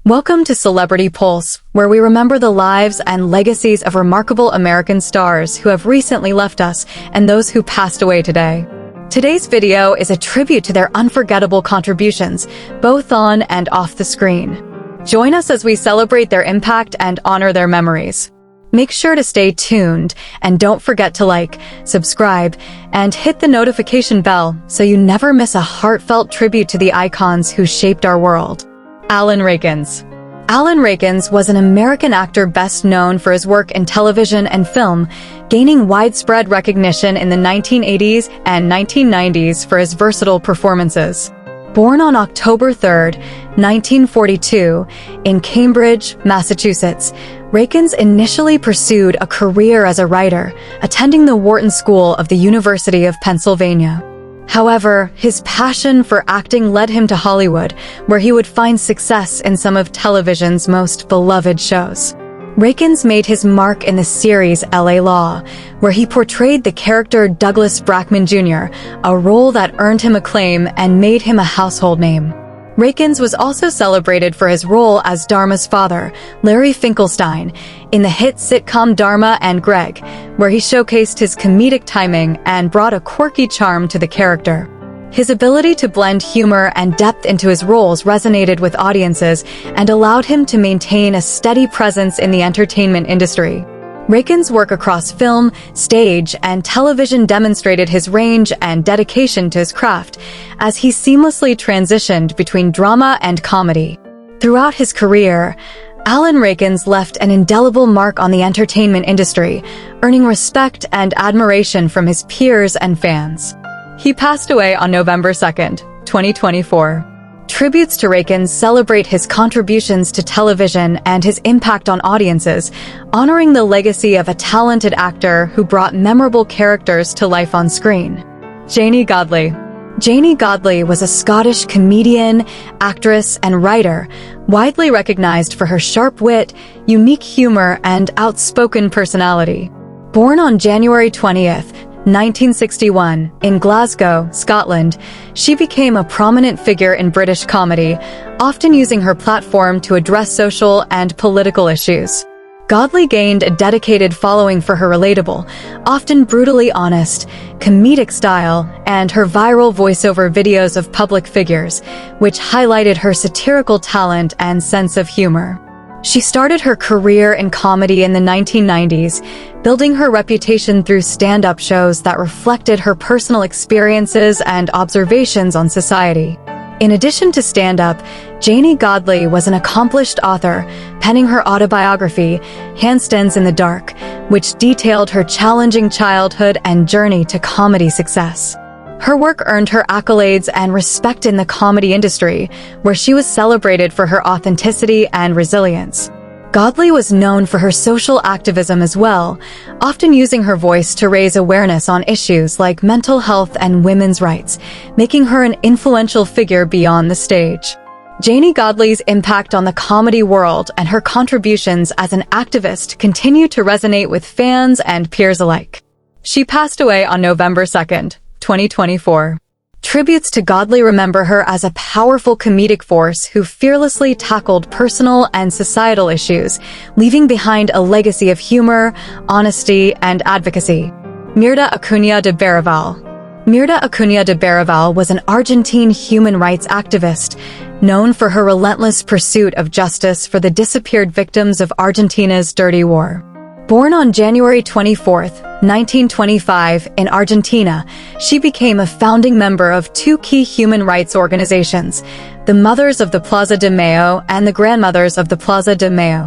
Welcome to Celebrity Pulse, where we remember the lives and legacies of remarkable American stars who have recently left us and those who passed away today. Today's video is a tribute to their unforgettable contributions, both on and off the screen. Join us as we celebrate their impact and honor their memories. Make sure to stay tuned and don't forget to like, subscribe, and hit the notification bell so you never miss a heartfelt tribute to the icons who shaped our world. Alan Rachins. Alan Rachins was an American actor best known for his work in television and film, gaining widespread recognition in the 1980s and 1990s for his versatile performances. Born on October 3, 1942, in Cambridge, Massachusetts, Rachins initially pursued a career as a writer, attending the Morton School of the University of Pennsylvania. However, his passion for acting led him to Hollywood, where he would find success in some of television's most beloved shows. Rachins made his mark in the series L.A. Law, where he portrayed the character Douglas Brackman Jr., a role that earned him acclaim and made him a household name. Rachins was also celebrated for his role as Dharma's father, Larry Finkelstein, in the hit sitcom Dharma and Greg, where he showcased his comedic timing and brought a quirky charm to the character. His ability to blend humor and depth into his roles resonated with audiences and allowed him to maintain a steady presence in the entertainment industry. Rachins' work across film, stage, and television demonstrated his range and dedication to his craft, as he seamlessly transitioned between drama and comedy. Throughout his career, Alan Rachins left an indelible mark on the entertainment industry, earning respect and admiration from his peers and fans. He passed away on November 2, 2024. Tributes to Rachins celebrate his contributions to television and his impact on audiences, honoring the legacy of a talented actor who brought memorable characters to life on screen. Janey Godley. Janey Godley was a Scottish comedian, actress, and writer, widely recognized for her sharp wit, unique humor, and outspoken personality. Born on January 20th, 1961, in Glasgow, Scotland, she became a prominent figure in British comedy, often using her platform to address social and political issues. Godley gained a dedicated following for her relatable, often brutally honest, comedic style and her viral voiceover videos of public figures, which highlighted her satirical talent and sense of humor. She started her career in comedy in the 1990s, building her reputation through stand-up shows that reflected her personal experiences and observations on society. In addition to stand-up, Janey Godley was an accomplished author, penning her autobiography, Handstands in the Dark, which detailed her challenging childhood and journey to comedy success. Her work earned her accolades and respect in the comedy industry, where she was celebrated for her authenticity and resilience. Godley was known for her social activism as well, often using her voice to raise awareness on issues like mental health and women's rights, making her an influential figure beyond the stage. Janey Godley's impact on the comedy world and her contributions as an activist continue to resonate with fans and peers alike. She passed away on November 2, 2024. Tributes to Godley remember her as a powerful comedic force who fearlessly tackled personal and societal issues, leaving behind a legacy of humor, honesty, and advocacy. Mirta Acuña de Baravalle. Mirta Acuña de Baravalle was an Argentine human rights activist, known for her relentless pursuit of justice for the disappeared victims of Argentina's dirty war. Born on January 24, 1925, in Argentina, she became a founding member of two key human rights organizations, the Mothers of the Plaza de Mayo and the Grandmothers of the Plaza de Mayo.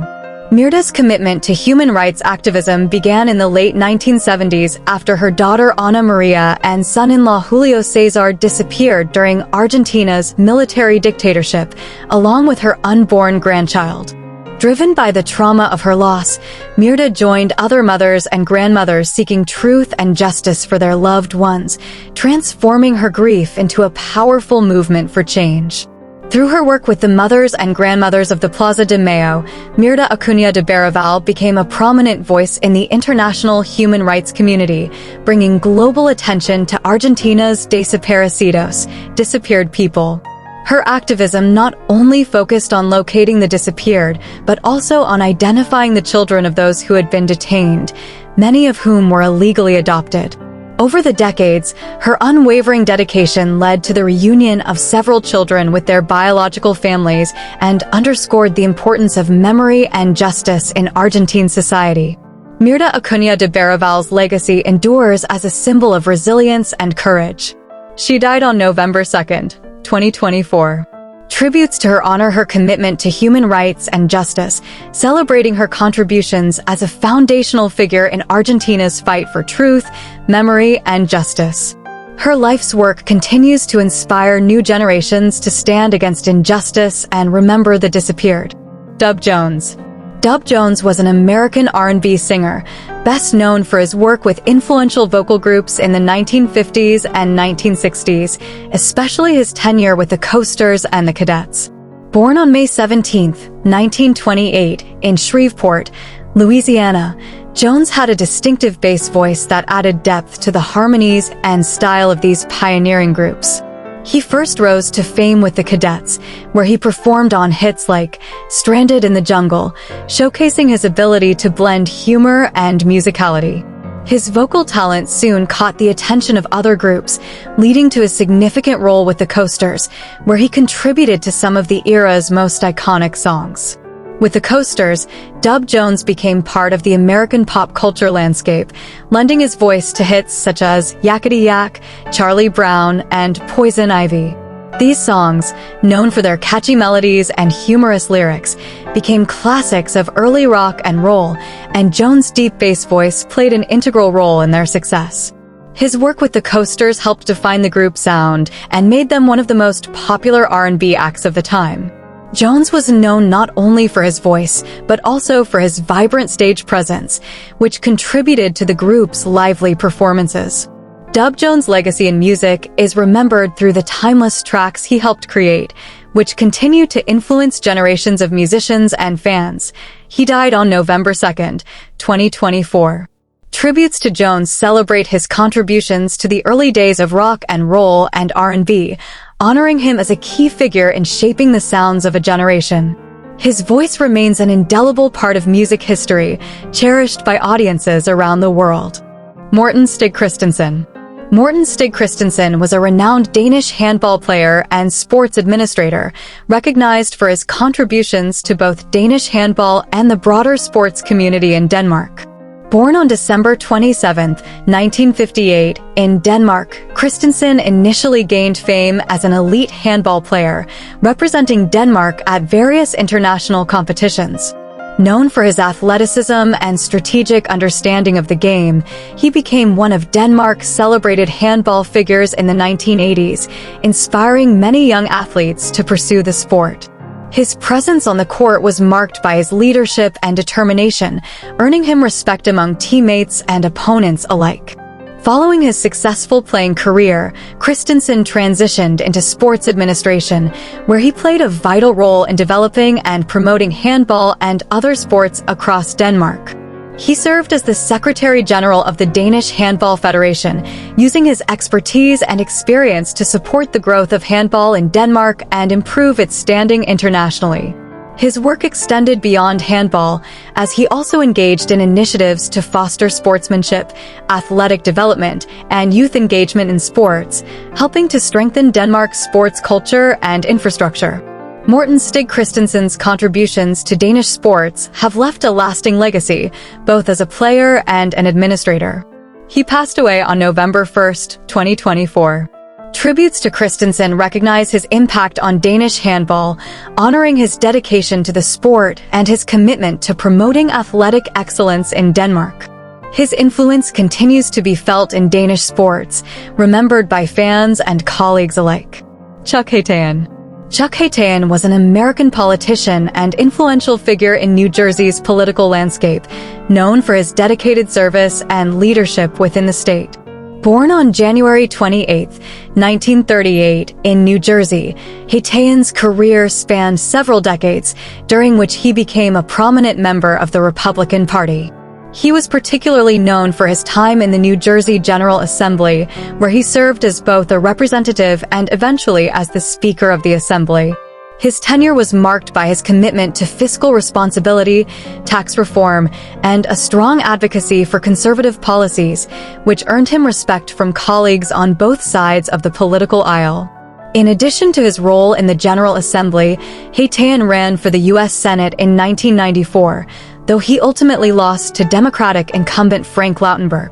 Mirta's commitment to human rights activism began in the late 1970s after her daughter Ana Maria and son-in-law Julio Cesar disappeared during Argentina's military dictatorship, along with her unborn grandchild. Driven by the trauma of her loss, Mirta joined other mothers and grandmothers seeking truth and justice for their loved ones, transforming her grief into a powerful movement for change. Through her work with the Mothers and Grandmothers of the Plaza de Mayo, Mirta Acuña de Baravalle became a prominent voice in the international human rights community, bringing global attention to Argentina's desaparecidos, disappeared people. Her activism not only focused on locating the disappeared, but also on identifying the children of those who had been detained, many of whom were illegally adopted. Over the decades, her unwavering dedication led to the reunion of several children with their biological families and underscored the importance of memory and justice in Argentine society. Mirta Acuña de Baravalle's legacy endures as a symbol of resilience and courage. She died on November 2nd, 2024. Tributes to her honor her commitment to human rights and justice, celebrating her contributions as a foundational figure in Argentina's fight for truth, memory, and justice. Her life's work continues to inspire new generations to stand against injustice and remember the disappeared. Dub Jones. Dub Jones was an American R&B singer, best known for his work with influential vocal groups in the 1950s and 1960s, especially his tenure with the Coasters and the Cadets. Born on May 17, 1928, in Shreveport, Louisiana, Jones had a distinctive bass voice that added depth to the harmonies and style of these pioneering groups. He first rose to fame with the Cadets, where he performed on hits like Stranded in the Jungle, showcasing his ability to blend humor and musicality. His vocal talent soon caught the attention of other groups, leading to a significant role with the Coasters, where he contributed to some of the era's most iconic songs. With the Coasters, Dub Jones became part of the American pop culture landscape, lending his voice to hits such as Yakety Yak, Charlie Brown, and Poison Ivy. These songs, known for their catchy melodies and humorous lyrics, became classics of early rock and roll, and Jones' deep bass voice played an integral role in their success. His work with the Coasters helped define the group's sound and made them one of the most popular R&B acts of the time. Jones was known not only for his voice, but also for his vibrant stage presence, which contributed to the group's lively performances. Dub Jones' legacy in music is remembered through the timeless tracks he helped create, which continue to influence generations of musicians and fans. He died on November 2nd, 2024. Tributes to Jones celebrate his contributions to the early days of rock and roll and R&B, honoring him as a key figure in shaping the sounds of a generation. His voice remains an indelible part of music history, cherished by audiences around the world. Morton Stig Christensen. Morton Stig Christensen was a renowned Danish handball player and sports administrator, recognized for his contributions to both Danish handball and the broader sports community in Denmark. Born on December 27, 1958, in Denmark, Christensen initially gained fame as an elite handball player, representing Denmark at various international competitions. Known for his athleticism and strategic understanding of the game, he became one of Denmark's celebrated handball figures in the 1980s, inspiring many young athletes to pursue the sport. His presence on the court was marked by his leadership and determination, earning him respect among teammates and opponents alike. Following his successful playing career, Christensen transitioned into sports administration, where he played a vital role in developing and promoting handball and other sports across Denmark. He served as the Secretary General of the Danish Handball Federation, using his expertise and experience to support the growth of handball in Denmark and improve its standing internationally. His work extended beyond handball, as he also engaged in initiatives to foster sportsmanship, athletic development, and youth engagement in sports, helping to strengthen Denmark's sports culture and infrastructure. Morton Stig Christensen's contributions to Danish sports have left a lasting legacy, both as a player and an administrator. He passed away on November 1, 2024. Tributes to Christensen recognize his impact on Danish handball, honoring his dedication to the sport and his commitment to promoting athletic excellence in Denmark. His influence continues to be felt in Danish sports, remembered by fans and colleagues alike. Chuck Haytaian. Chuck Haytaian was an American politician and influential figure in New Jersey's political landscape, known for his dedicated service and leadership within the state. Born on January 28, 1938, in New Jersey, Haytaian's career spanned several decades, during which he became a prominent member of the Republican Party. He was particularly known for his time in the New Jersey General Assembly, where he served as both a representative and eventually as the Speaker of the Assembly. His tenure was marked by his commitment to fiscal responsibility, tax reform, and a strong advocacy for conservative policies, which earned him respect from colleagues on both sides of the political aisle. In addition to his role in the General Assembly, Haytaian ran for the U.S. Senate in 1994, though he ultimately lost to Democratic incumbent Frank Lautenberg.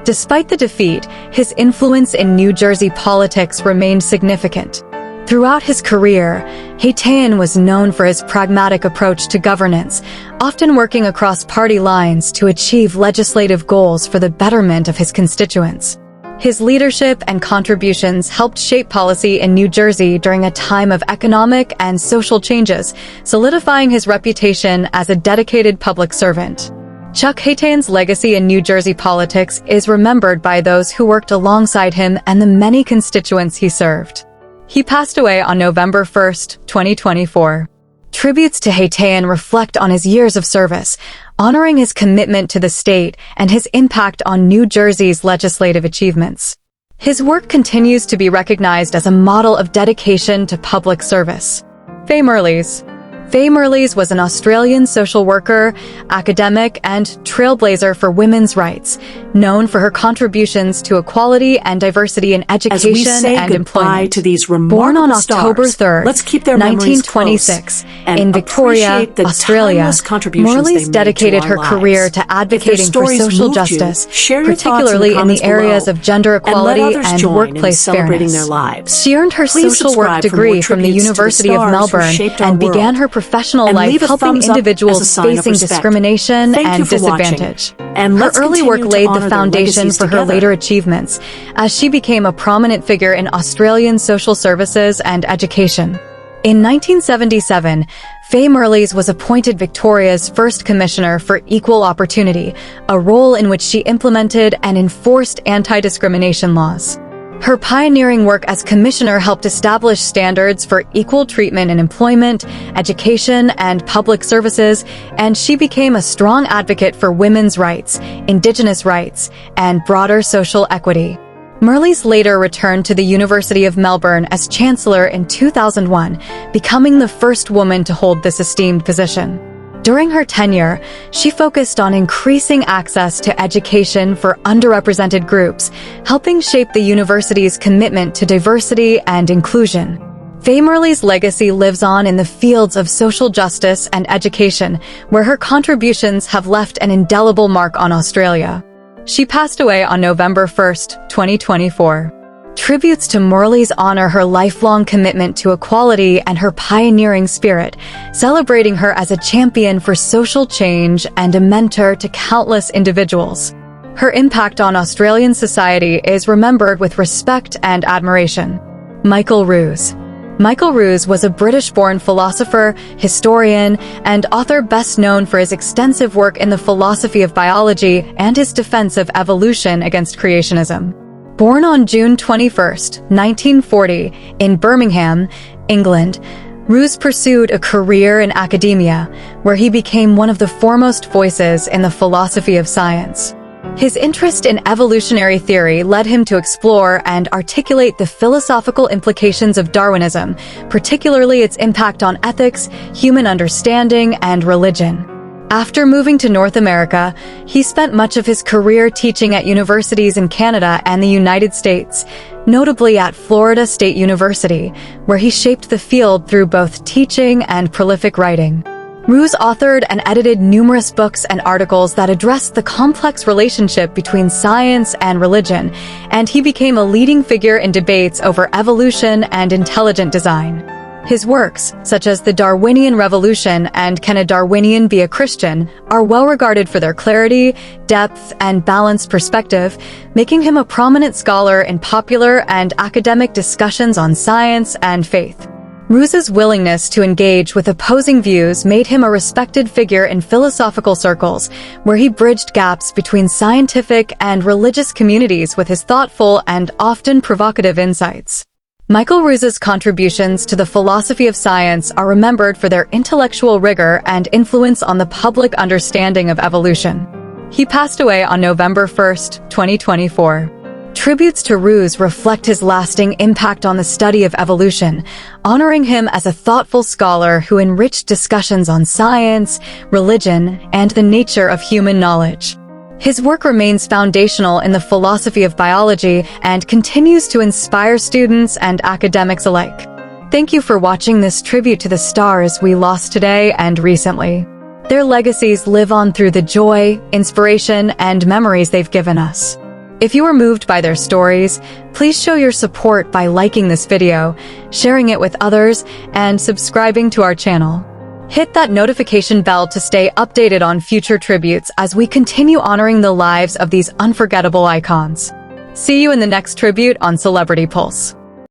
Despite the defeat, his influence in New Jersey politics remained significant. Throughout his career, Haytaian was known for his pragmatic approach to governance, often working across party lines to achieve legislative goals for the betterment of his constituents. His leadership and contributions helped shape policy in New Jersey during a time of economic and social changes, solidifying his reputation as a dedicated public servant. Chuck Haytaian's legacy in New Jersey politics is remembered by those who worked alongside him and the many constituents he served. He passed away on November 1, 2024. Tributes to Haytaian reflect on his years of service, honoring his commitment to the state and his impact on New Jersey's legislative achievements. His work continues to be recognized as a model of dedication to public service. Fay Marles. Fay Marles was an Australian social worker, academic, and trailblazer for women's rights, known for her contributions to equality and diversity in education and employment. To these Born on October stars, 3, let's keep their 1926, in Victoria, Australia, Marles dedicated her career to advocating for social justice, particularly in the areas of gender equality and workplace fairness. She earned her social work degree from the University of Melbourne and began her professional life helping individuals facing discrimination and disadvantage. Her early work laid the foundation for her later achievements, as she became a prominent figure in Australian social services and education. In 1977, Fay Marles was appointed Victoria's first Commissioner for Equal Opportunity, a role in which she implemented and enforced anti-discrimination laws. Her pioneering work as commissioner helped establish standards for equal treatment in employment, education, and public services, and she became a strong advocate for women's rights, Indigenous rights, and broader social equity. Marles later returned to the University of Melbourne as Chancellor in 2001, becoming the first woman to hold this esteemed position. During her tenure, she focused on increasing access to education for underrepresented groups, helping shape the university's commitment to diversity and inclusion. Fay Marles' legacy lives on in the fields of social justice and education, where her contributions have left an indelible mark on Australia. She passed away on November 1, 2024. Tributes to Marles honor her lifelong commitment to equality and her pioneering spirit, celebrating her as a champion for social change and a mentor to countless individuals. Her impact on Australian society is remembered with respect and admiration. Ruse. Ruse was a British-born philosopher, historian, and author best known for his extensive work in the philosophy of biology and his defense of evolution against creationism. Born on June 21, 1940, in Birmingham, England, Ruse pursued a career in academia, where he became one of the foremost voices in the philosophy of science. His interest in evolutionary theory led him to explore and articulate the philosophical implications of Darwinism, particularly its impact on ethics, human understanding, and religion. After moving to North America, he spent much of his career teaching at universities in Canada and the United States, notably at Florida State University, where he shaped the field through both teaching and prolific writing. Ruse authored and edited numerous books and articles that addressed the complex relationship between science and religion, and he became a leading figure in debates over evolution and intelligent design. His works, such as The Darwinian Revolution and Can a Darwinian Be a Christian, are well regarded for their clarity, depth, and balanced perspective, making him a prominent scholar in popular and academic discussions on science and faith. Ruse's willingness to engage with opposing views made him a respected figure in philosophical circles, where he bridged gaps between scientific and religious communities with his thoughtful and often provocative insights. Ruse's contributions to the philosophy of science are remembered for their intellectual rigor and influence on the public understanding of evolution. He passed away on November 1st, 2024. Tributes to Ruse reflect his lasting impact on the study of evolution, honoring him as a thoughtful scholar who enriched discussions on science, religion, and the nature of human knowledge. His work remains foundational in the philosophy of biology and continues to inspire students and academics alike. Thank you for watching this tribute to the stars we lost today and recently. Their legacies live on through the joy, inspiration, and memories they've given us. If you were moved by their stories, please show your support by liking this video, sharing it with others, and subscribing to our channel. Hit that notification bell to stay updated on future tributes as we continue honoring the lives of these unforgettable icons. See you in the next tribute on Celebrity Pulse.